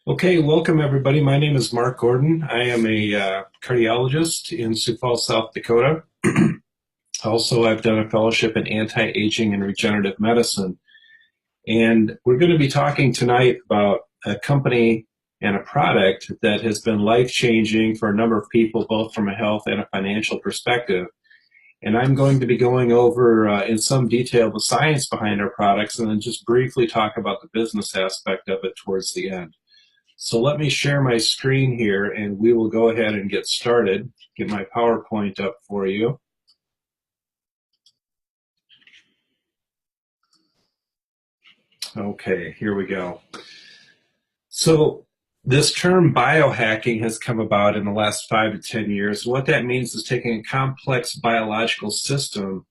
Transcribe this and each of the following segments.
Okay, welcome everybody. My name is Mark Gordon. I am a cardiologist in Sioux Falls, South Dakota. Also, I've done a fellowship in anti-aging and regenerative medicine. And we're going to be talking tonight about a company and a product that has been life-changing for a number of people, both from a health and a financial perspective. And I'm going to be going over in some detail the science behind our products and then just briefly talk about the business aspect of it towards the end. So let me share my screen here and we will go ahead and get started. Get my PowerPoint up for you. Okay, here we go. So this term biohacking has come about in the last 5 to 10 years. What that means is taking a complex biological system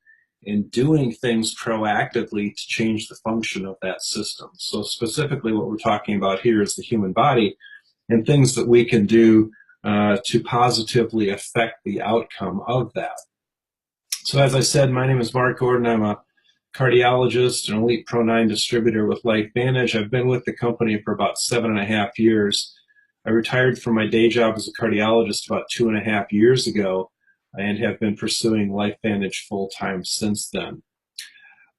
and doing things proactively to change the function of that system. So specifically what we're talking about here is the human body and things that we can do to positively affect the outcome of that. So as I said, my name is Mark Gordon. I'm a cardiologist, an elite Pro9 distributor with LifeVantage. I've been with the company for about 7.5 years. I retired from my day job as a cardiologist about 2.5 years ago and have been pursuing LifeVantage full-time since then.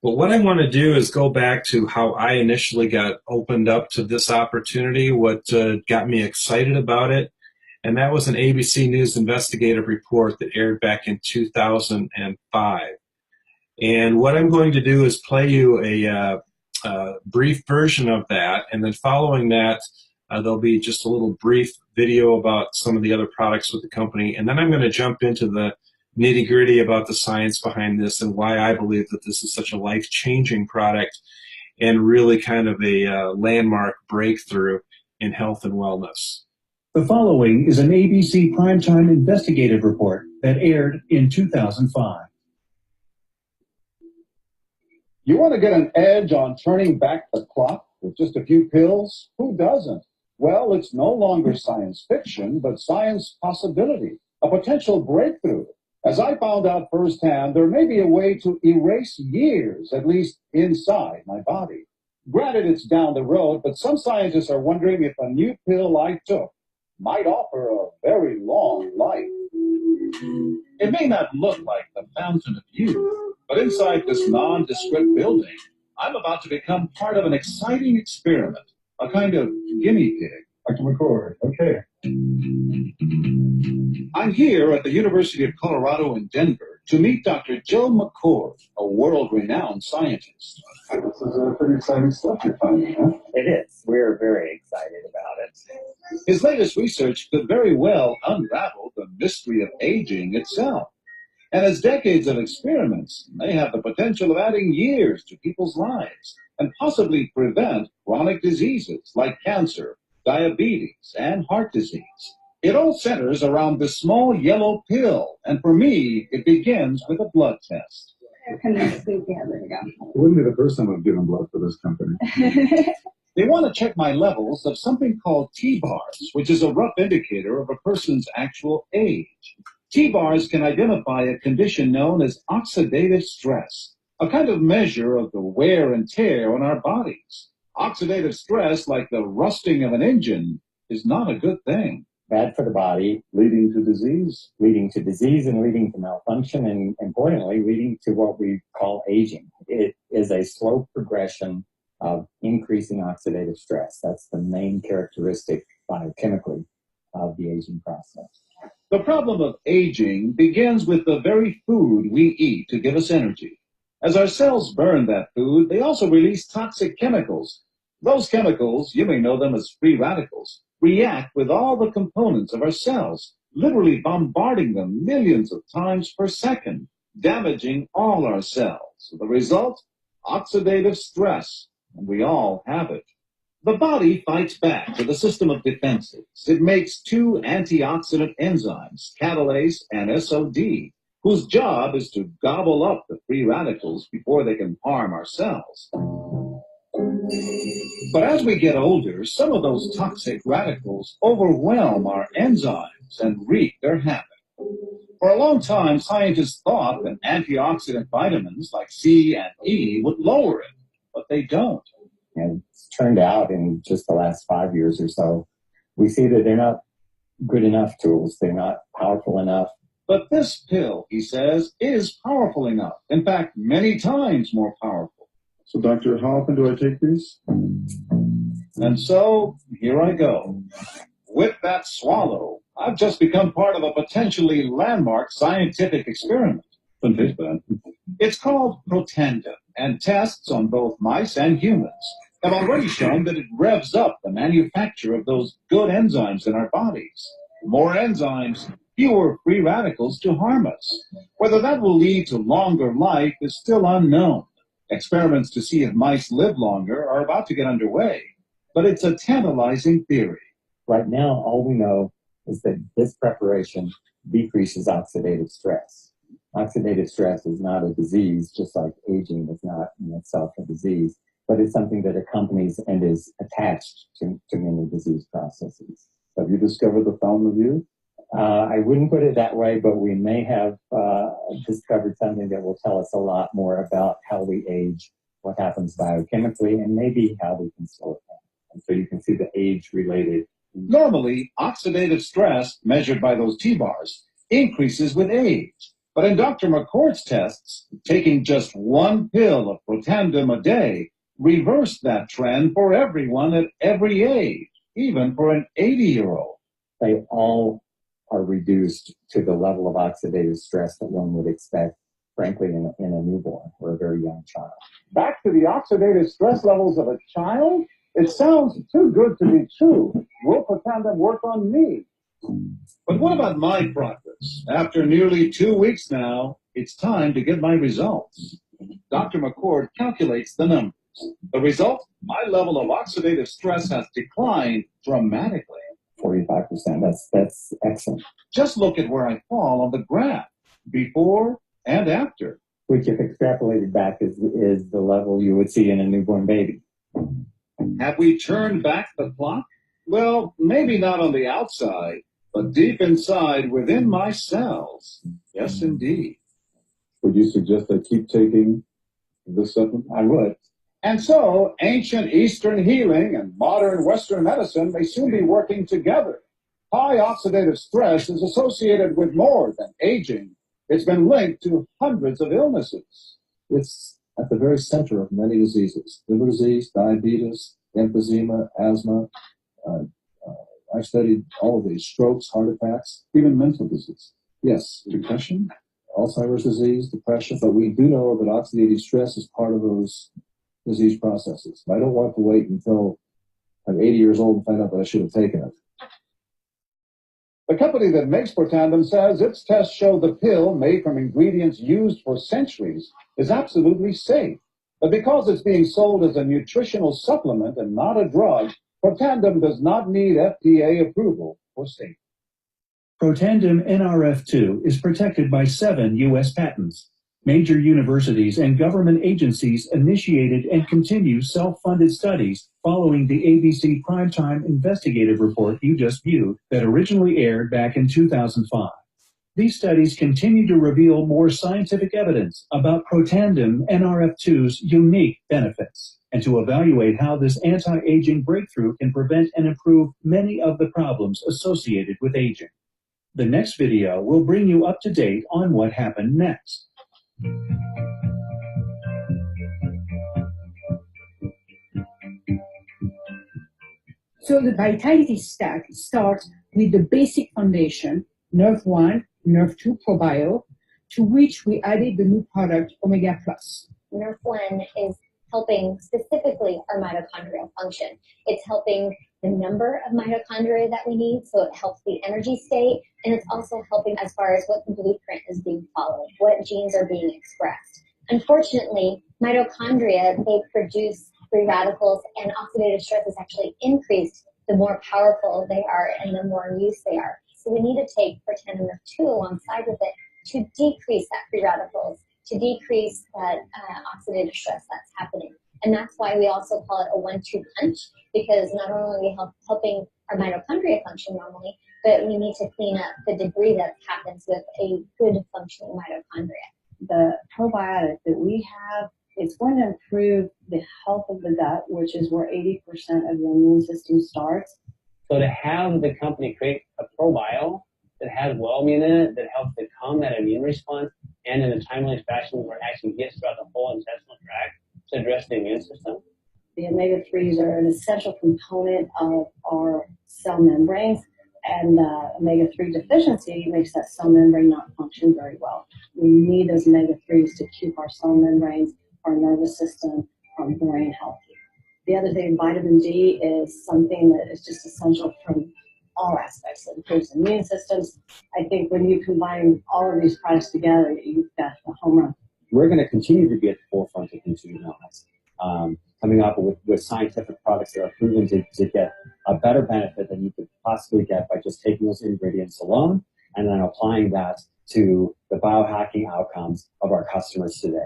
But what I want to do is go back to how I initially got opened up to this opportunity, what got me excited about it, and that was an ABC News investigative report that aired back in 2005. And what I'm going to do is play you a brief version of that, and then following that, there'll be just a little brief video about some of the other products with the company, and then I'm going to jump into the nitty-gritty about the science behind this and why I believe that this is such a life-changing product and really kind of a landmark breakthrough in health and wellness. The following is an ABC primetime investigative report that aired in 2005. You want to get an edge on turning back the clock with just a few pills? Who doesn't? Well, it's no longer science fiction, but science possibility, a potential breakthrough. As I found out firsthand, there may be a way to erase years, at least inside my body. Granted, it's down the road, but some scientists are wondering if a new pill I took might offer a very long life. It may not look like the fountain of youth, but inside this nondescript building, I'm about to become part of an exciting experiment, a kind of guinea pig. Dr. McCord, okay. I'm here at the University of Colorado in Denver to meet Dr. Joe McCord, a world-renowned scientist. This is pretty exciting stuff you're finding, huh? It is. We're very excited about it. His latest research could very well unravel the mystery of aging itself. And his decades of experiments may have the potential of adding years to people's lives and possibly prevent chronic diseases like cancer, diabetes, and heart disease. It all centers around the small yellow pill, and for me, it begins with a blood test. There you go. It wouldn't be the first time I've given blood for this company. They want to check my levels of something called T-bars, which is a rough indicator of a person's actual age. T-bars can identify a condition known as oxidative stress, a kind of measure of the wear and tear on our bodies. Oxidative stress, like the rusting of an engine, is not a good thing. Bad for the body, Leading to disease. leading to disease and leading to malfunction, and importantly, leading to what we call aging. It is a slow progression of increasing oxidative stress. That's the main characteristic biochemically of the aging process. The problem of aging begins with the very food we eat to give us energy. As our cells burn that food, they also release toxic chemicals. Those chemicals, you may know them as free radicals, react with all the components of our cells, literally bombarding them millions of times per second, damaging all our cells. The result? Oxidative stress, and we all have it. The body fights back with a system of defenses. It makes two antioxidant enzymes, catalase and SOD, whose job is to gobble up the free radicals before they can harm our cells. But as we get older, some of those toxic radicals overwhelm our enzymes and wreak their havoc. For a long time, scientists thought that antioxidant vitamins like C and E would lower it, but they don't. And it's turned out in just the last 5 years or so, we see that they're not good enough tools. They're not powerful enough. But this pill, he says, is powerful enough. In fact, many times more powerful. So, doctor, how often do I take these? And so, here I go. With that swallow, I've just become part of a potentially landmark scientific experiment. Doesn't taste bad. It's called Protandim, and tests on both mice and humans have already shown that it revs up the manufacture of those good enzymes in our bodies. More enzymes, fewer free radicals to harm us. Whether that will lead to longer life is still unknown. Experiments to see if mice live longer are about to get underway, but it's a tantalizing theory. Right now, all we know is that this preparation decreases oxidative stress. Oxidative stress is not a disease, just like aging is not in itself a disease, but it's something that accompanies and is attached to many disease processes. Have you discovered the fountain of youth? I wouldn't put it that way, but we may have discovered something that will tell us a lot more about how we age, what happens biochemically, and maybe how we can slow it down. And so you can see the age-related. Normally, oxidative stress, measured by those T-bars, increases with age. But in Dr. McCord's tests, taking just one pill of Protandim a day reversed that trend for everyone at every age, even for an 80-year-old. They all are reduced to the level of oxidative stress that one would expect, frankly, in a newborn or a very young child. Back to the oxidative stress levels of a child? It sounds too good to be true. Will Protandim work on me? But what about my progress? After nearly 2 weeks now, it's time to get my results. Dr. McCord calculates the numbers. The result? My level of oxidative stress has declined dramatically. 45%. That's excellent. Just look at where I fall on the graph, before and after. Which, if extrapolated back, is the level you would see in a newborn baby. Have we turned back the clock? Well, maybe not on the outside, but deep inside within my cells. Yes, indeed. Would you suggest I keep taking this supplement? I would. And so, ancient Eastern healing and modern Western medicine may soon be working together. High oxidative stress is associated with more than aging. It's been linked to hundreds of illnesses. It's at the very center of many diseases. Liver disease, diabetes, emphysema, asthma. I studied all of these, strokes, heart attacks, even mental disease. Yes, depression, Alzheimer's disease, depression, but we do know that oxidative stress is part of those disease processes. I don't want to wait until I'm 80 years old and find out that I should have taken it. The company that makes Protandim says its tests show the pill, made from ingredients used for centuries, is absolutely safe. But because it's being sold as a nutritional supplement and not a drug, Protandim does not need FDA approval for safety. Protandim NRF2 is protected by 7 U.S. patents. Major universities and government agencies initiated and continue self-funded studies following the ABC Primetime Investigative Report you just viewed that originally aired back in 2005. These studies continue to reveal more scientific evidence about Protandim NRF2's unique benefits and to evaluate how this anti-aging breakthrough can prevent and improve many of the problems associated with aging. The next video will bring you up to date on what happened next. So the vitality stack starts with the basic foundation, NRF1, NRF2 ProBio, to which we added the new product Omega Plus. NRF1 is helping specifically our mitochondrial function. It's helping the number of mitochondria that we need, so it helps the energy state, and it's also helping as far as what blueprint is being followed, what genes are being expressed. Unfortunately, mitochondria, they produce free radicals, and oxidative stress is actually increased the more powerful they are and the more in use they are. So we need to take Protandim NRF2 alongside with it to decrease that free radicals, to decrease that oxidative stress that's happening. And that's why we also call it a 1-2 punch, because not only are we helping our mitochondria function normally, but we need to clean up the debris that happens with a good functioning mitochondria. The probiotic that we have It's going to improve the health of the gut, which is where 80% of your immune system starts. So to have the company create a probio that has well-being in it, that helps to calm that immune response, and in a timely fashion where it actually gets throughout the whole intestinal tract to address the immune system. The omega-3s are an essential component of our cell membranes, and omega-3 deficiency makes that cell membrane not function very well. We need those omega-3s to keep our cell membranes, our nervous system, our brain healthy. The other thing, vitamin D is something that is just essential from all aspects. It improves immune systems. I think when you combine all of these products together, you've got a home run. We're going to continue to be at the forefront of continued wellness, coming up with scientific products that are proven to get a better benefit than you could possibly get by just taking those ingredients alone and then applying that to the biohacking outcomes of our customers today.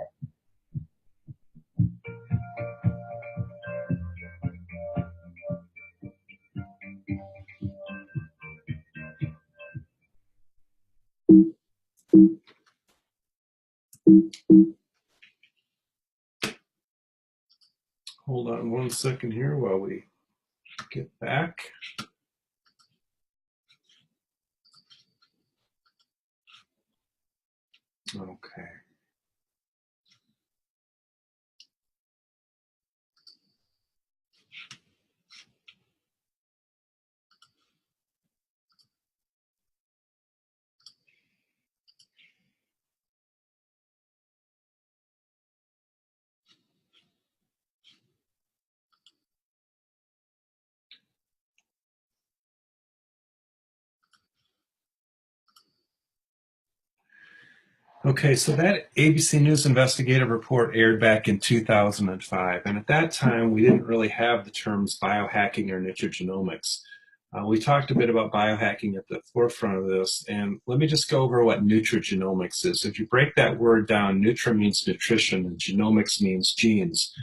Hold on 1 second here while we get back. Okay. Okay, so that ABC News investigative report aired back in 2005, and at that time we didn't really have the terms biohacking or nutrigenomics. We talked a bit about biohacking at the forefront of this, and let me just go over what nutrigenomics is. If you break that word down, nutra means nutrition and genomics means genes.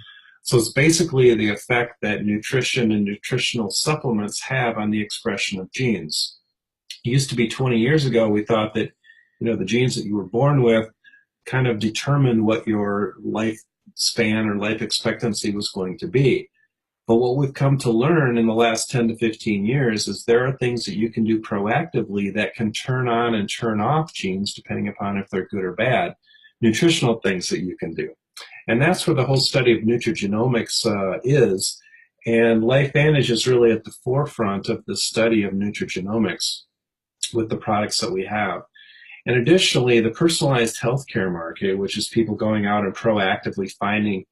So it's basically the effect that nutrition and nutritional supplements have on the expression of genes. It used to be 20 years ago, we thought that the genes that you were born with kind of determined what your lifespan or life expectancy was going to be. But what we've come to learn in the last 10 to 15 years is there are things that you can do proactively that can turn on and turn off genes depending upon if they're good or bad. Nutritional things that you can do. And that's where the whole study of nutrigenomics is. And LifeVantage is really at the forefront of the study of nutrigenomics with the products that we have. And additionally, the personalized healthcare market, which is people going out and proactively finding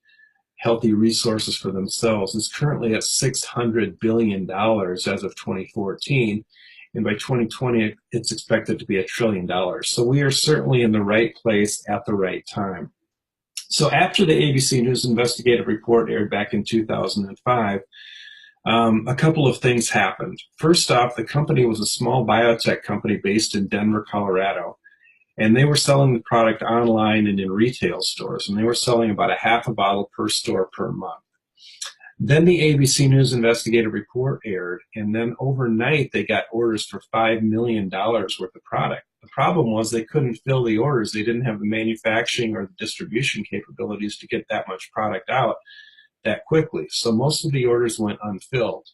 healthy resources for themselves, is currently at $600 billion as of 2014. And by 2020, it's expected to be $1 trillion. So we are certainly in the right place at the right time. So after the ABC News investigative report aired back in 2005, a couple of things happened. First off, the company was a small biotech company based in Denver, Colorado, and they were selling the product online and in retail stores, and they were selling about a half a bottle per store per month. Then the ABC News investigative report aired, and then overnight they got orders for $5 million worth of product. The problem was they couldn't fill the orders. They didn't have the manufacturing or the distribution capabilities to get that much product out that quickly. So most of the orders went unfilled.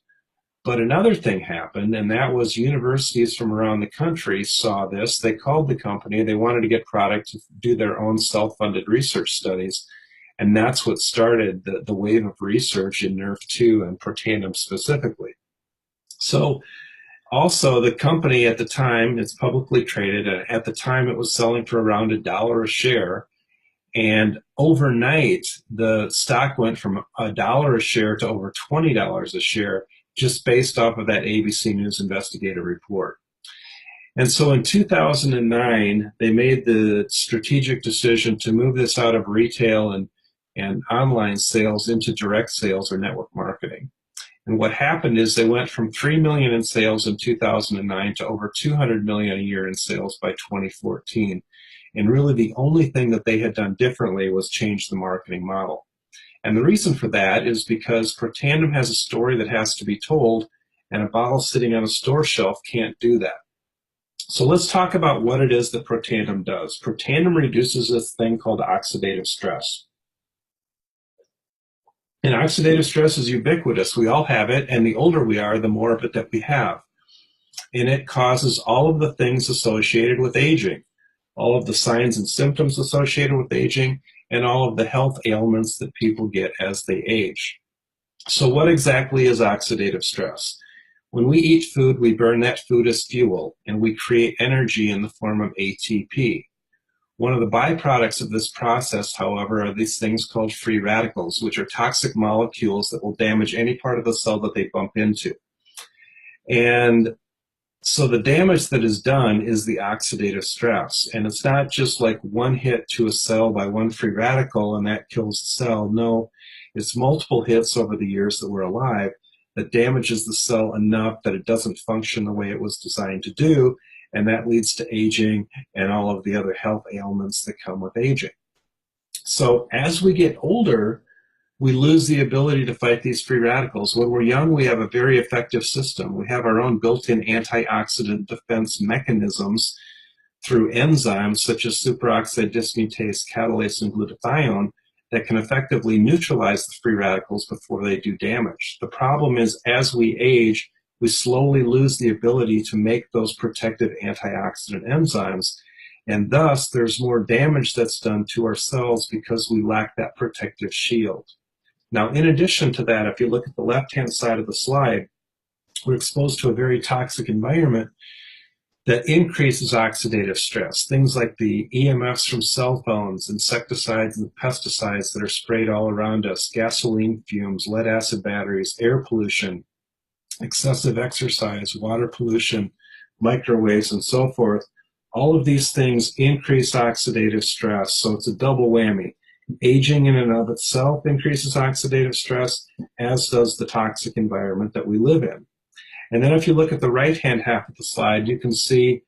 But another thing happened, and that was universities from around the country saw this. They called the company. They wanted to get product to do their own self-funded research studies. And that's what started the wave of research in NRF2 and Protandim specifically. So also the company at the time, it's publicly traded. At the time, it was selling for around $1 a share. And overnight, the stock went from $1 a share to over $20 a share, just based off of that ABC News investigative report. And so in 2009, they made the strategic decision to move this out of retail and online sales into direct sales or network marketing. And what happened is they went from $3 million in sales in 2009 to over $200 million a year in sales by 2014. And really the only thing that they had done differently was change the marketing model. And the reason for that is because Protandim has a story that has to be told, and a bottle sitting on a store shelf can't do that. So let's talk about what it is that Protandim does. Protandim reduces this thing called oxidative stress. And oxidative stress is ubiquitous. We all have it, and the older we are, the more of it that we have. And it causes all of the things associated with aging, all of the signs and symptoms associated with aging, and all of the health ailments that people get as they age. So what exactly is oxidative stress? When we eat food, we burn that food as fuel, and we create energy in the form of ATP. One of the byproducts of this process, however, are these things called free radicals, which are toxic molecules that will damage any part of the cell that they bump into. And so the damage that is done is the oxidative stress. And it's not just like one hit to a cell by one free radical and that kills the cell. No, it's multiple hits over the years that we're alive that damages the cell enough that it doesn't function the way it was designed to do. And that leads to aging and all of the other health ailments that come with aging. So as we get older, we lose the ability to fight these free radicals. When we're young, we have a very effective system. We have our own built-in antioxidant defense mechanisms through enzymes such as superoxide dismutase, catalase, and glutathione that can effectively neutralize the free radicals before they do damage. The problem is, as we age, we slowly lose the ability to make those protective antioxidant enzymes, and thus there's more damage that's done to our cells because we lack that protective shield. Now, in addition to that, if you look at the left-hand side of the slide, we're exposed to a very toxic environment that increases oxidative stress. Things like the EMFs from cell phones, insecticides and pesticides that are sprayed all around us, gasoline fumes, lead acid batteries, air pollution, excessive exercise, water pollution, microwaves, and so forth. All of these things increase oxidative stress, so it's a double whammy. Aging in and of itself increases oxidative stress, as does the toxic environment that we live in. And then if you look at the right-hand half of the slide, you can see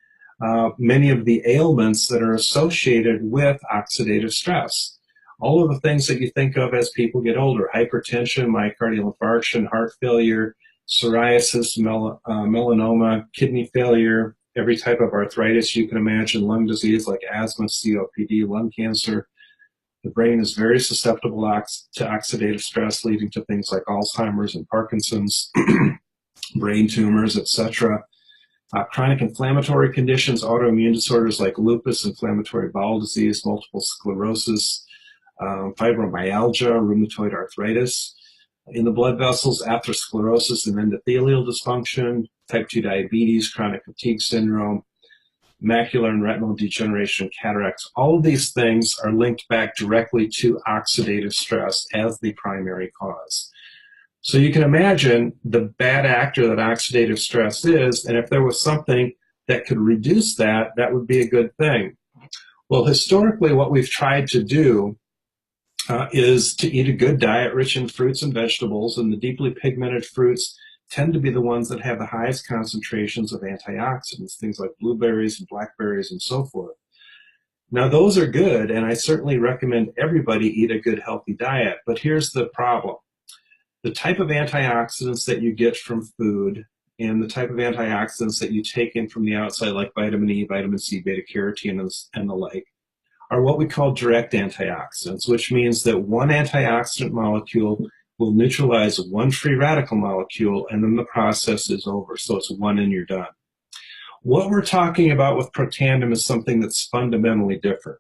many of the ailments that are associated with oxidative stress. All of the things that you think of as people get older: hypertension, myocardial infarction, heart failure, psoriasis, melanoma, kidney failure, every type of arthritis you can imagine, lung disease like asthma, COPD, lung cancer. The brain is very susceptible to oxidative stress, leading to things like Alzheimer's and Parkinson's, brain tumors, etc. Chronic inflammatory conditions, autoimmune disorders like lupus, inflammatory bowel disease, multiple sclerosis, fibromyalgia, rheumatoid arthritis. In the blood vessels, atherosclerosis and endothelial dysfunction, type 2 diabetes, chronic fatigue syndrome, macular and retinal degeneration, cataracts. All of these things are linked back directly to oxidative stress as the primary cause. So you can imagine the bad actor that oxidative stress is, and if there was something that could reduce that, that would be a good thing. Well, historically, what we've tried to do is to eat a good diet rich in fruits and vegetables, and the deeply pigmented fruits tend to be the ones that have the highest concentrations of antioxidants, things like blueberries and blackberries and so forth. Now, those are good, and I certainly recommend everybody eat a good, healthy diet, but here's the problem. The type of antioxidants that you get from food and the type of antioxidants that you take in from the outside, like vitamin E, vitamin C, beta-carotene, and the like, are what we call direct antioxidants, which means that one antioxidant molecule will neutralize one free radical molecule, and then the process is over. So it's one and you're done. What we're talking about with Protandim is something that's fundamentally different.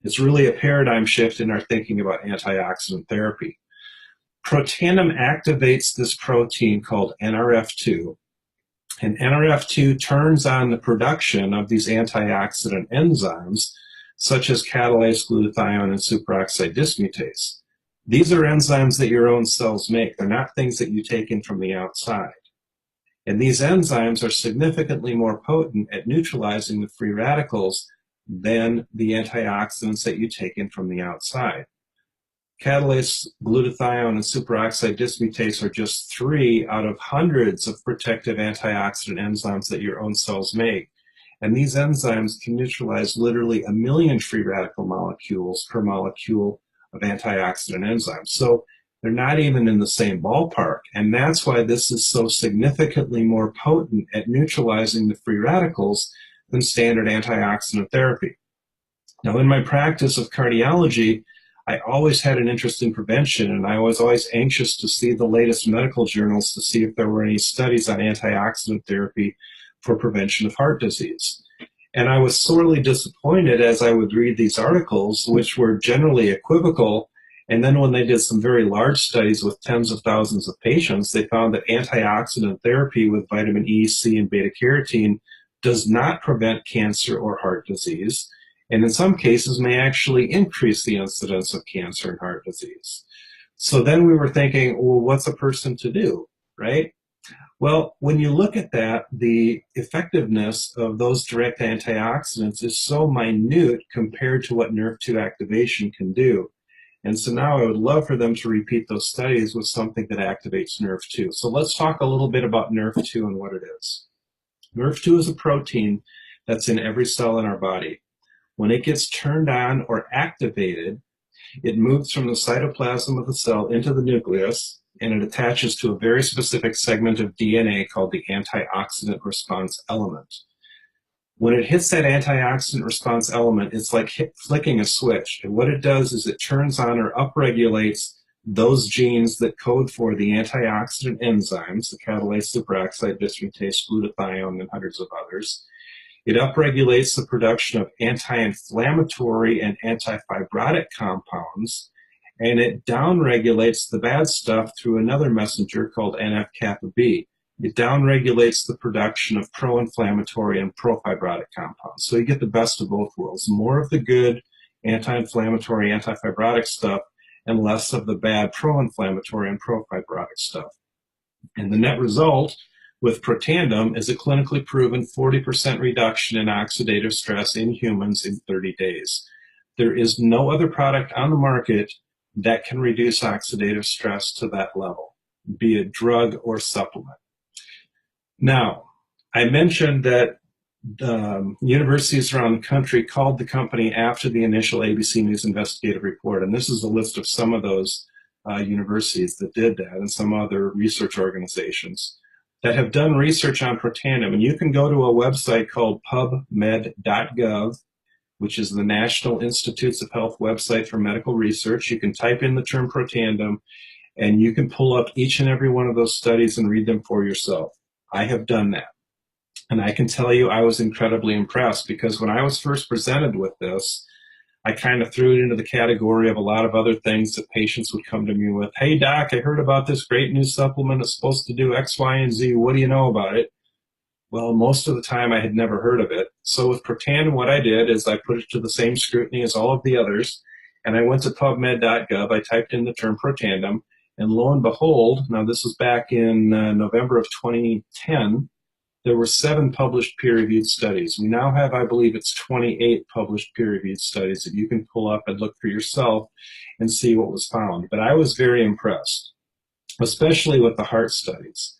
It's really a paradigm shift in our thinking about antioxidant therapy. Protandim activates this protein called NRF2, and NRF2 turns on the production of these antioxidant enzymes, such as catalase, glutathione, and superoxide dismutase. These are enzymes that your own cells make. They're not things that you take in from the outside. And these enzymes are significantly more potent at neutralizing the free radicals than the antioxidants that you take in from the outside. Catalase, glutathione, and superoxide dismutase are just 3 out of hundreds of protective antioxidant enzymes that your own cells make. And these enzymes can neutralize literally 1 million free radical molecules per molecule of antioxidant enzymes. So they're not even in the same ballpark. And that's why this is so significantly more potent at neutralizing the free radicals than standard antioxidant therapy. Now, in my practice of cardiology, I always had an interest in prevention, and I was always anxious to see the latest medical journals to see if there were any studies on antioxidant therapy for prevention of heart disease. And I was sorely disappointed as I would read these articles, which were generally equivocal. And then when they did some very large studies with tens of thousands of patients, they found that antioxidant therapy with vitamin E, C, and beta carotene does not prevent cancer or heart disease, and in some cases may actually increase the incidence of cancer and heart disease. So then we were thinking, well, what's a person to do, right? Well, when you look at that, the effectiveness of those direct antioxidants is so minute compared to what NRF2 activation can do. And so now I would love for them to repeat those studies with something that activates NRF2. So let's talk a little bit about NRF2 and what it is. NRF2 is a protein that's in every cell in our body. When it gets turned on or activated, it moves from the cytoplasm of the cell into the nucleus, and it attaches to a very specific segment of DNA called the antioxidant response element. When it hits that antioxidant response element, it's like flicking a switch. And what it does is it turns on or upregulates those genes that code for the antioxidant enzymes, the catalase, superoxide dismutase, glutathione, and hundreds of others. It upregulates the production of anti-inflammatory and anti-fibrotic compounds, and it downregulates the bad stuff through another messenger called NF-kappa B. It downregulates the production of pro-inflammatory and pro-fibrotic compounds. So you get the best of both worlds, more of the good anti-inflammatory, anti-fibrotic stuff, and less of the bad pro-inflammatory and pro-fibrotic stuff. And the net result with Protandim is a clinically proven 40% reduction in oxidative stress in humans in 30 days. There is no other product on the market that can reduce oxidative stress to that level, be it drug or supplement. Now, I mentioned that universities around the country called the company after the initial ABC News investigative report, and this is a list of some of those universities that did that and some other research organizations that have done research on Protandim. And you can go to a website called pubmed.gov, which is the National Institutes of Health website for medical research. You can type in the term Protandim, and you can pull up each and every one of those studies and read them for yourself. I have done that. And I can tell you I was incredibly impressed, because when I was first presented with this, I kind of threw it into the category of a lot of other things that patients would come to me with. Hey, doc, I heard about this great new supplement. It's supposed to do X, Y, and Z. What do you know about it? Well, most of the time I had never heard of it. So with Protandim, what I did is I put it to the same scrutiny as all of the others, and I went to pubmed.gov. I typed in the term Protandim, and lo and behold, now this was back in November of 2010, there were 7 published peer-reviewed studies. We now have, I believe it's 28 published peer-reviewed studies that you can pull up and look for yourself and see what was found. But I was very impressed, especially with the heart studies.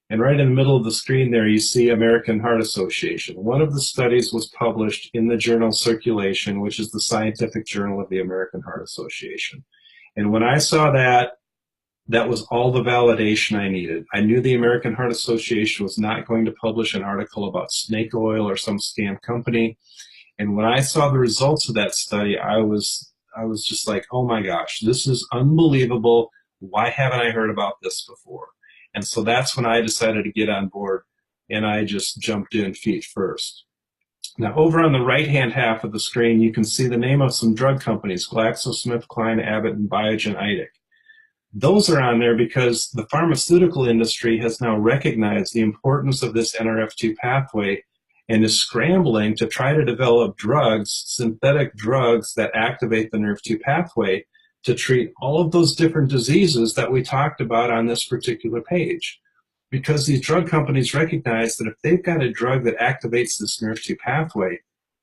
And right in the middle of the screen there, you see American Heart Association. One of the studies was published in the journal Circulation, which is the scientific journal of the American Heart Association. And when I saw that, that was all the validation I needed. I knew the American Heart Association was not going to publish an article about snake oil or some scam company. And when I saw the results of that study, I was just like, oh my gosh, this is unbelievable. Why haven't I heard about this before? And so that's when I decided to get on board, and I just jumped in feet first. Now, over on the right-hand half of the screen, you can see the name of some drug companies: GlaxoSmithKline, Abbott, and Biogen Idec. Those are on there because the pharmaceutical industry has now recognized the importance of this NRF2 pathway and is scrambling to try to develop drugs, synthetic drugs that activate the NRF2 pathway to treat all of those different diseases that we talked about on this particular page. Because these drug companies recognize that if they've got a drug that activates this NRF2 pathway,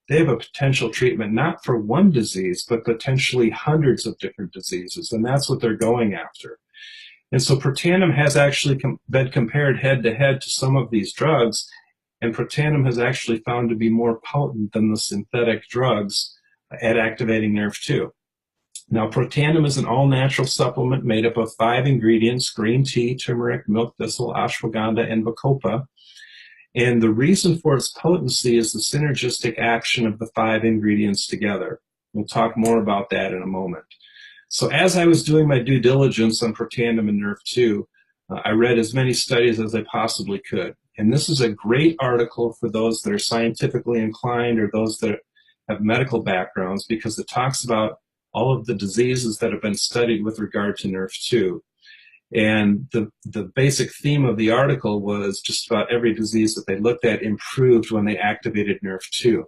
they have a potential treatment not for one disease, but potentially hundreds of different diseases, and that's what they're going after. And so Protandim has actually been compared head-to-head to some of these drugs, and Protandim has actually found to be more potent than the synthetic drugs at activating NRF2. Now, Protandim is an all-natural supplement made up of 5 ingredients: green tea, turmeric, milk thistle, ashwagandha, and bacopa. And the reason for its potency is the synergistic action of the 5 ingredients together. We'll talk more about that in a moment. So as I was doing my due diligence on Protandim and NRF2, I read as many studies as I possibly could. And this is a great article for those that are scientifically inclined or those that have medical backgrounds, because it talks about all of the diseases that have been studied with regard to NRF2. And the basic theme of the article was just about every disease that they looked at improved when they activated NRF2.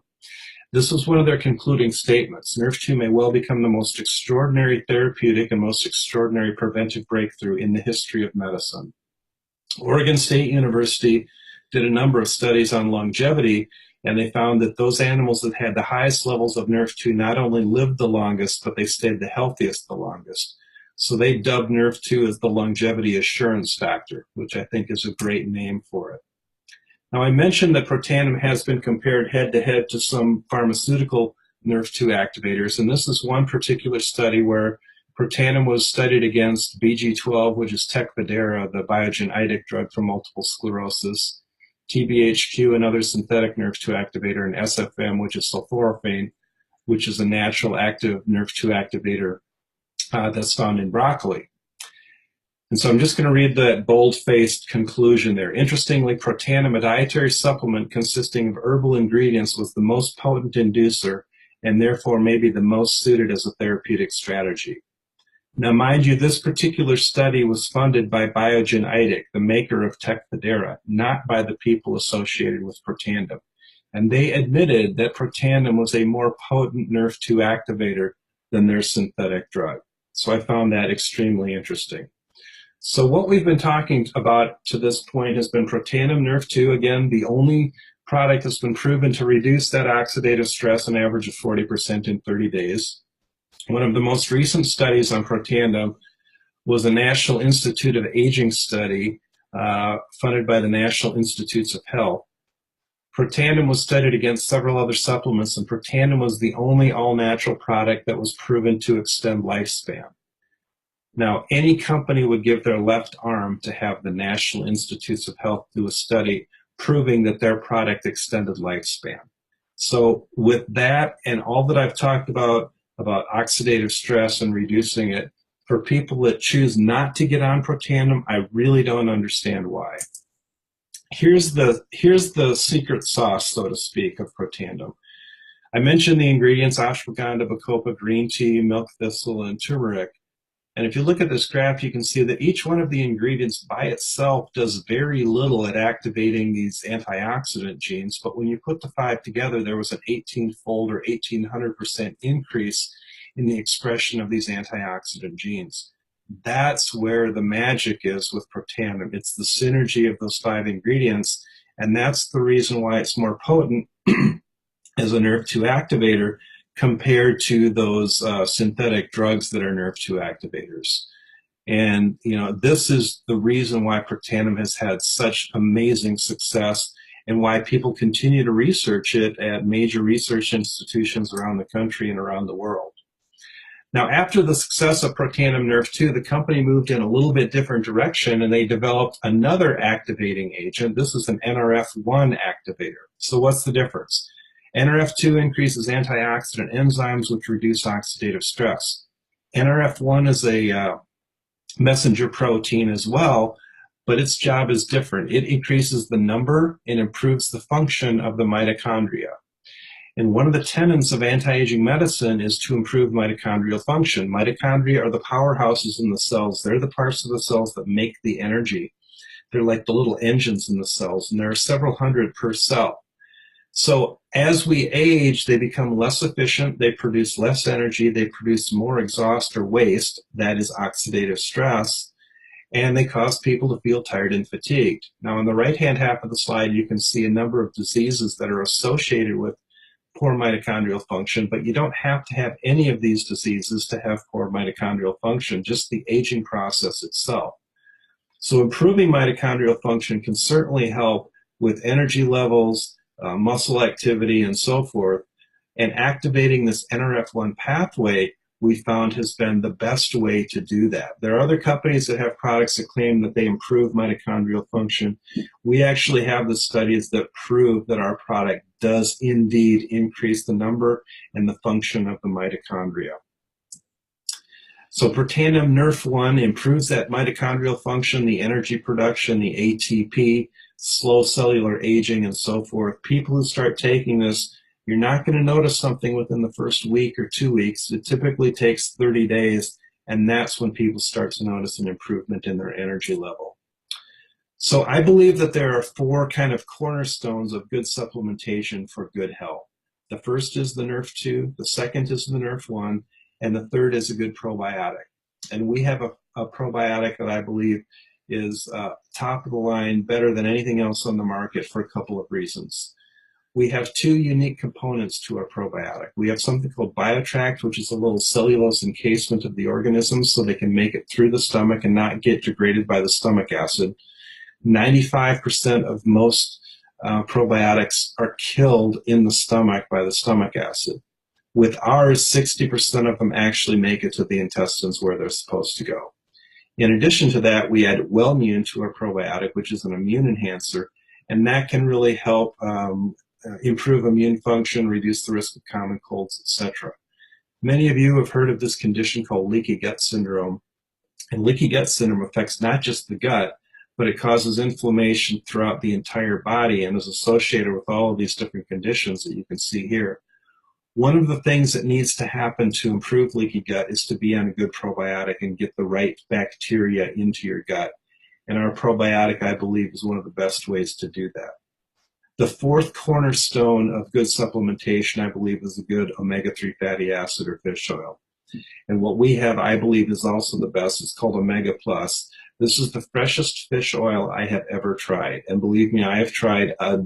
This was one of their concluding statements. NRF2 may well become the most extraordinary therapeutic and most extraordinary preventive breakthrough in the history of medicine. Oregon State University did a number of studies on longevity, and they found that those animals that had the highest levels of NRF2 not only lived the longest, but they stayed the healthiest the longest. So they dubbed NRF2 as the longevity assurance factor, which I think is a great name for it. Now, I mentioned that Protandim has been compared head-to-head to some pharmaceutical NRF2 activators, and this is one particular study where Protandim was studied against BG12, which is Tecfidera, the Biogen drug for multiple sclerosis, TBHQ, another synthetic NRF2 activator, and SFM, which is sulforaphane, which is a natural active NRF2 activator that's found in broccoli. And so I'm just going to read that bold-faced conclusion there. Interestingly, Protandim, a dietary supplement consisting of herbal ingredients, was the most potent inducer and therefore may be the most suited as a therapeutic strategy. Now, mind you, this particular study was funded by Biogen, the maker of Tecfidera, not by the people associated with Protandim. And they admitted that Protandim was a more potent NRF2 activator than their synthetic drug. So I found that extremely interesting. So what we've been talking about to this point has been Protandim NRF2, again, the only product that's been proven to reduce that oxidative stress an average of 40% in 30 days. One of the most recent studies on Protandim was a National Institute of Aging study funded by the National Institutes of Health. Protandim was studied against several other supplements, and Protandim was the only all-natural product that was proven to extend lifespan. Now, any company would give their left arm to have the National Institutes of Health do a study proving that their product extended lifespan. So with that and all that I've talked about oxidative stress and reducing it, for people that choose not to get on Protandim, I really don't understand why. Here's the secret sauce, so to speak, of Protandim. I mentioned the ingredients: ashwagandha, bacopa, green tea, milk thistle, and turmeric. And if you look at this graph, you can see that each one of the ingredients by itself does very little at activating these antioxidant genes. But when you put the five together, there was an 18-fold or 1,800% increase in the expression of these antioxidant genes. That's where the magic is with Protandim. It's the synergy of those five ingredients, and that's the reason why it's more potent as a NRF2 activator compared to those synthetic drugs that are NRF2 activators. And, you know, this is the reason why Protandim has had such amazing success and why people continue to research it at major research institutions around the country and around the world. Now, after the success of Protandim NRF2, the company moved in a little bit different direction, and they developed another activating agent. This is an NRF1 activator. So what's the difference? NRF2 increases antioxidant enzymes, which reduce oxidative stress. NRF1 is a messenger protein as well, but its job is different. It increases the number and improves the function of the mitochondria. And one of the tenets of anti-aging medicine is to improve mitochondrial function. Mitochondria are the powerhouses in the cells. They're the parts of the cells that make the energy. They're like the little engines in the cells, and there are several hundred per cell. So as we age, they become less efficient, they produce less energy, they produce more exhaust or waste, that is oxidative stress, and they cause people to feel tired and fatigued. Now on the right-hand half of the slide, you can see a number of diseases that are associated with poor mitochondrial function, but you don't have to have any of these diseases to have poor mitochondrial function, just the aging process itself. So improving mitochondrial function can certainly help with energy levels, muscle activity, and so forth. And activating this NRF1 pathway, we found, has been the best way to do that. There are other companies that have products that claim that they improve mitochondrial function. We actually have the studies that prove that our product does indeed increase the number and the function of the mitochondria. So Protandim NRF1 improves that mitochondrial function, the energy production, the ATP, slow cellular aging, and so forth. People who start taking this, you're not going to notice something within the first week or 2 weeks. It typically takes 30 days, and that's when people start to notice an improvement in their energy level. So I believe that there are 4 kind of cornerstones of good supplementation for good health. The first is the NRF2, the second is the NRF1, and the third is a good probiotic. And we have a probiotic that I believe is top of the line, better than anything else on the market for a couple of reasons. We have 2 unique components to our probiotic. We have something called BioTract, which is a little cellulose encasement of the organism so they can make it through the stomach and not get degraded by the stomach acid. 95% of most probiotics are killed in the stomach by the stomach acid. With ours, 60% of them actually make it to the intestines where they're supposed to go. In addition to that, we add Wellmune to our probiotic, which is an immune enhancer, and that can really help improve immune function, reduce the risk of common colds, etc. Many of you have heard of this condition called leaky gut syndrome, and leaky gut syndrome affects not just the gut, but it causes inflammation throughout the entire body and is associated with all of these different conditions that you can see here. One of the things that needs to happen to improve leaky gut is to be on a good probiotic and get the right bacteria into your gut. And our probiotic, I believe, is one of the best ways to do that. The 4th cornerstone of good supplementation, I believe, is a good omega-3 fatty acid or fish oil. And what we have, I believe, is also the best. It's called Omega Plus. This is the freshest fish oil I have ever tried. And believe me, I have tried a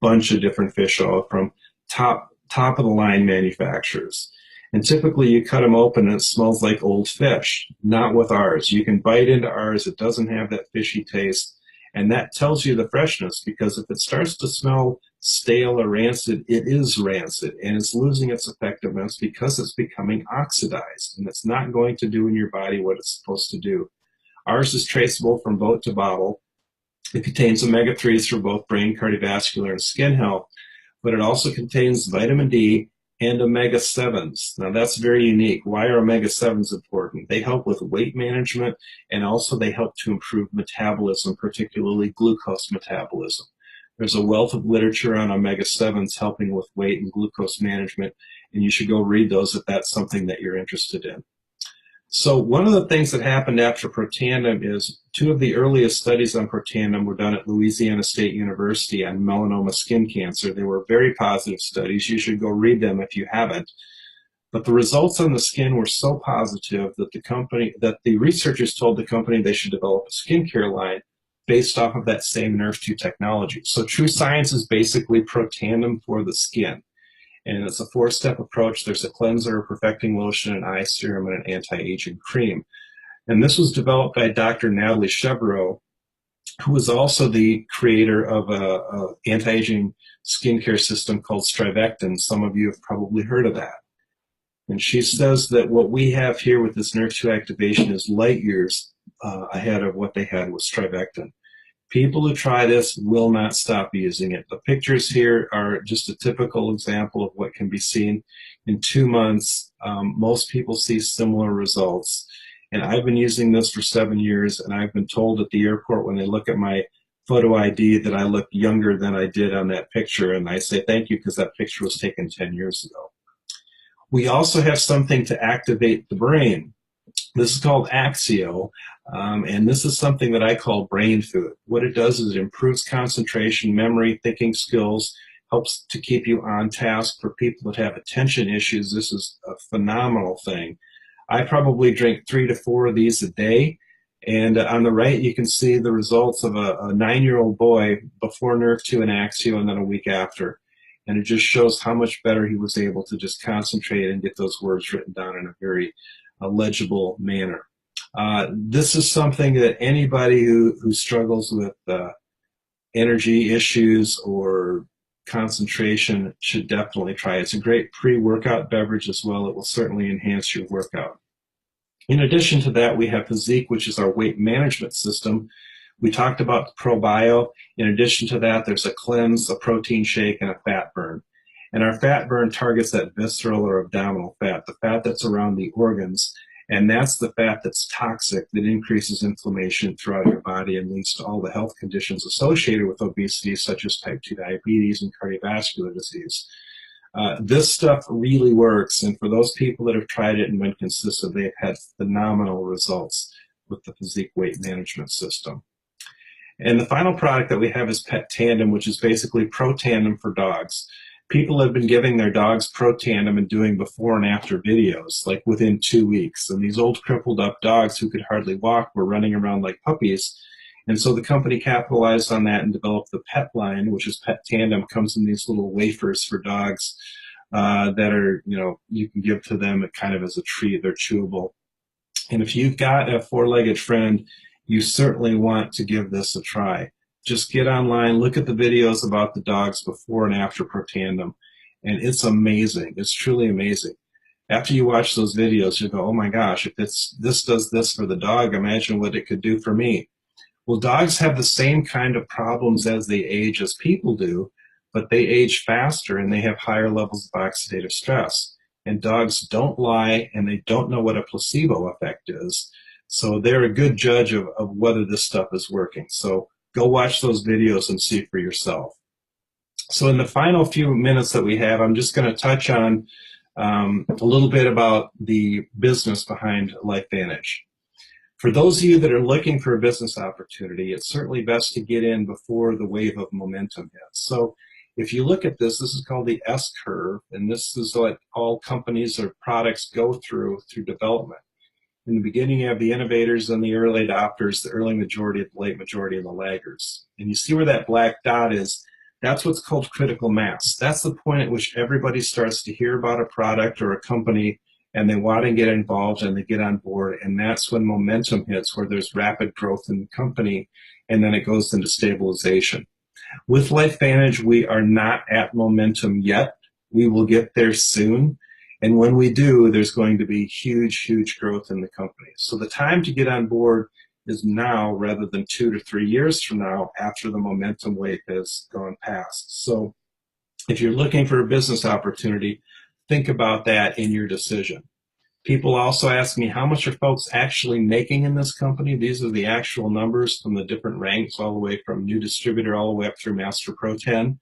bunch of different fish oil from top of the line manufacturers. And typically you cut them open and it smells like old fish. Not with ours. You can bite into ours. It doesn't have that fishy taste. And that tells you the freshness, because if it starts to smell stale or rancid, it is rancid and it's losing its effectiveness because it's becoming oxidized and it's not going to do in your body what it's supposed to do. Ours is traceable from boat to bottle. It contains omega-3s for both brain, cardiovascular, and skin health, but it also contains vitamin D and omega-7s. Now that's very unique. Why are omega-7s important? They help with weight management, and also they help to improve metabolism, particularly glucose metabolism. There's a wealth of literature on omega-7s helping with weight and glucose management, and you should go read those if that's something that you're interested in. So one of the things that happened after Protandim is 2 of the earliest studies on Protandim were done at Louisiana State University on melanoma skin cancer. They were very positive studies. You should go read them if you haven't. But the results on the skin were so positive that the researchers told the company they should develop a skincare line based off of that same NRF2 technology. So True Science is basically Protandim for the skin. And it's a 4-step approach. There's a cleanser, a perfecting lotion, an eye serum, and an anti-aging cream. And this was developed by Dr. Natalie Chevreau, who is also the creator of an anti-aging skincare system called Strivectin. Some of you have probably heard of that. And she says that what we have here with this NRF2 activation is light years ahead of what they had with Strivectin. People who try this will not stop using it. The pictures here are just a typical example of what can be seen in 2 months. Most people see similar results. And I've been using this for 7 years, and I've been told at the airport when they look at my photo ID that I look younger than I did on that picture. And I say thank you, because that picture was taken 10 years ago. We also have something to activate the brain. This is called Axio. And this is something that I call brain food. What it does is it improves concentration, memory, thinking skills, helps to keep you on task. For people that have attention issues, this is a phenomenal thing. I probably drink 3 to 4 of these a day. And on the right, you can see the results of a 9-year-old boy before NRF2 and Axio and then a week after. And it just shows how much better he was able to just concentrate and get those words written down in a very legible manner. This is something that anybody who struggles with energy issues or concentration should definitely try. It's a great pre-workout beverage as well. It will certainly enhance your workout. In addition to that, we have Physique, which is our weight management system. We talked about the ProBio. In addition to that, there's a cleanse, a protein shake, and a fat burn. And our fat burn targets that visceral or abdominal fat, the fat that's around the organs. And that's the fat that's toxic, that increases inflammation throughout your body and leads to all the health conditions associated with obesity, such as type 2 diabetes and cardiovascular disease. This stuff really works, and for those people that have tried it and been consistent, they've had phenomenal results with the physique weight management system. And the final product that we have is Pet Tandem, which is basically Pro Tandem for dogs. People have been giving their dogs Pro Tandem and doing before and after videos, like within 2 weeks. And these old crippled up dogs who could hardly walk were running around like puppies. And so the company capitalized on that and developed the Pet line, which is Pet Tandem. Comes in these little wafers for dogs that are, you can give to them kind of as a treat. They're chewable. And if you've got a four-legged friend, you certainly want to give this a try. Just get online, look at the videos about the dogs before and after Pro Tandem, and it's amazing. It's truly amazing. After you watch those videos, you go, oh my gosh, if this does this for the dog, imagine what it could do for me. Well, dogs have the same kind of problems as they age as people do, but they age faster and they have higher levels of oxidative stress. And dogs don't lie, and they don't know what a placebo effect is. So they're a good judge of whether this stuff is working. So go watch those videos and see for yourself. So in the final few minutes that we have, I'm just going to touch on a little bit about the business behind LifeVantage. For those of you that are looking for a business opportunity, it's certainly best to get in before the wave of momentum hits. So if you look at this is called the S-curve, and this is what all companies or products go through development. In the beginning, you have the innovators and the early adopters, the early majority, the late majority, and the laggers. And you see where that black dot is? That's what's called critical mass. That's the point at which everybody starts to hear about a product or a company, and they want to get involved and they get on board. And that's when momentum hits, where there's rapid growth in the company, and then it goes into stabilization. With LifeVantage, we are not at momentum yet. We will get there soon. And when we do, there's going to be huge, huge growth in the company. So the time to get on board is now rather than 2 to 3 years from now after the momentum wave has gone past. So if you're looking for a business opportunity, think about that in your decision. People also ask me, how much are folks actually making in this company? These are the actual numbers from the different ranks, all the way from new distributor all the way up through Master Pro 10.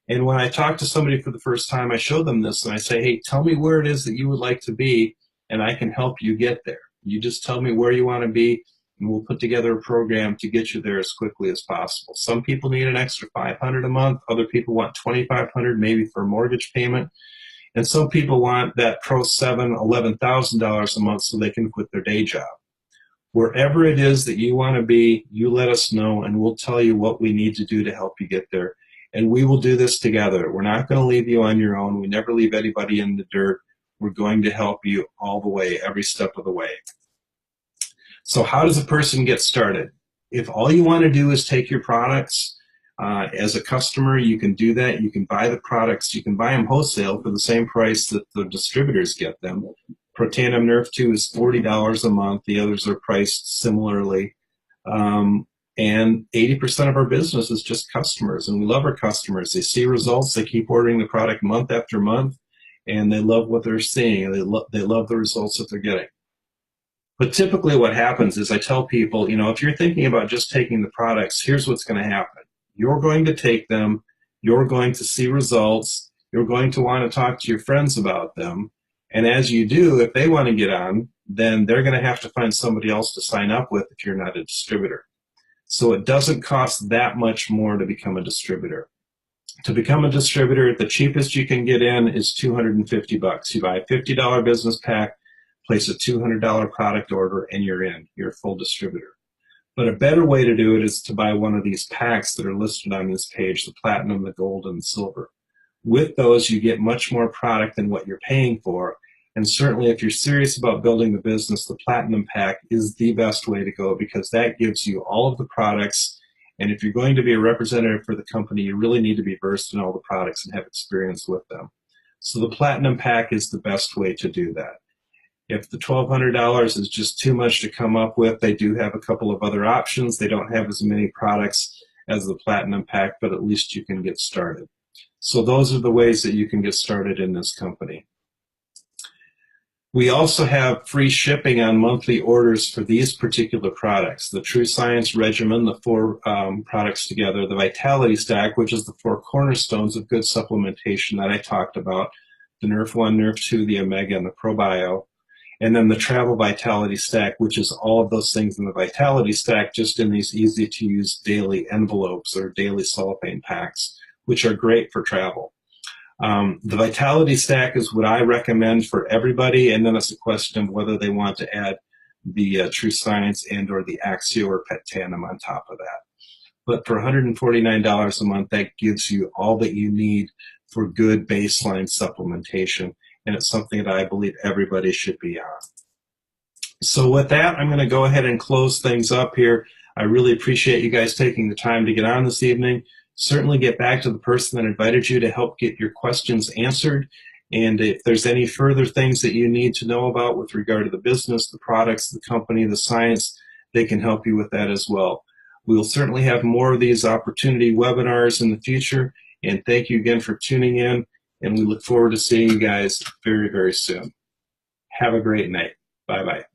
And when I talk to somebody for the first time, I show them this and I say, hey, tell me where it is that you would like to be, and I can help you get there. You just tell me where you want to be, and we'll put together a program to get you there as quickly as possible. Some people need an extra $500 a month. Other people want $2,500 maybe for a mortgage payment. And some people want that Pro 7, $11,000 a month so they can quit their day job. Wherever it is that you want to be, you let us know, and we'll tell you what we need to do to help you get there. And we will do this together. We're not going to leave you on your own. We never leave anybody in the dirt. We're going to help you all the way, every step of the way. So how does a person get started? If all you want to do is take your products, as a customer, you can do that. You can buy the products. You can buy them wholesale for the same price that the distributors get them. Pro Tandem NRF2 is $40 a month. The others are priced similarly. And 80% of our business is just customers, and we love our customers. They see results. They keep ordering the product month after month, and they love what they're seeing. They love the results that they're getting. But typically what happens is I tell people, if you're thinking about just taking the products, here's what's going to happen. You're going to take them. You're going to see results. You're going to want to talk to your friends about them. And as you do, if they want to get on, then they're going to have to find somebody else to sign up with if you're not a distributor. So it doesn't cost that much more to become a distributor. To become a distributor, the cheapest you can get in is $250. You buy a $50 business pack, place a $200 product order, and you're in. You're a full distributor. But a better way to do it is to buy one of these packs that are listed on this page, the platinum, the gold, and the silver. With those, you get much more product than what you're paying for. And certainly if you're serious about building the business, the platinum pack is the best way to go, because that gives you all of the products. And if you're going to be a representative for the company, you really need to be versed in all the products and have experience with them. So the platinum pack is the best way to do that. If the $1,200 is just too much to come up with, they do have a couple of other options. They don't have as many products as the platinum pack, but at least you can get started. So those are the ways that you can get started in this company. We also have free shipping on monthly orders for these particular products. The True Science Regimen, the 4 products together, the Vitality Stack, which is the 4 cornerstones of good supplementation that I talked about, the NRF1, NRF2, the Omega, and the ProBio, and then the Travel Vitality Stack, which is all of those things in the Vitality Stack, just in these easy-to-use daily envelopes or daily cellophane packs, which are great for travel. The Vitality Stack is what I recommend for everybody, and then it's a question of whether they want to add the True Science and or the Axio or Pet Tandem on top of that. But for $149 a month, that gives you all that you need for good baseline supplementation, and it's something that I believe everybody should be on. So with that, I'm going to go ahead and close things up here. I really appreciate you guys taking the time to get on this evening. Certainly get back to the person that invited you to help get your questions answered. And if there's any further things that you need to know about with regard to the business, the products, the company, the science, they can help you with that as well. We will certainly have more of these opportunity webinars in the future. And thank you again for tuning in. And we look forward to seeing you guys very, very soon. Have a great night. Bye-bye.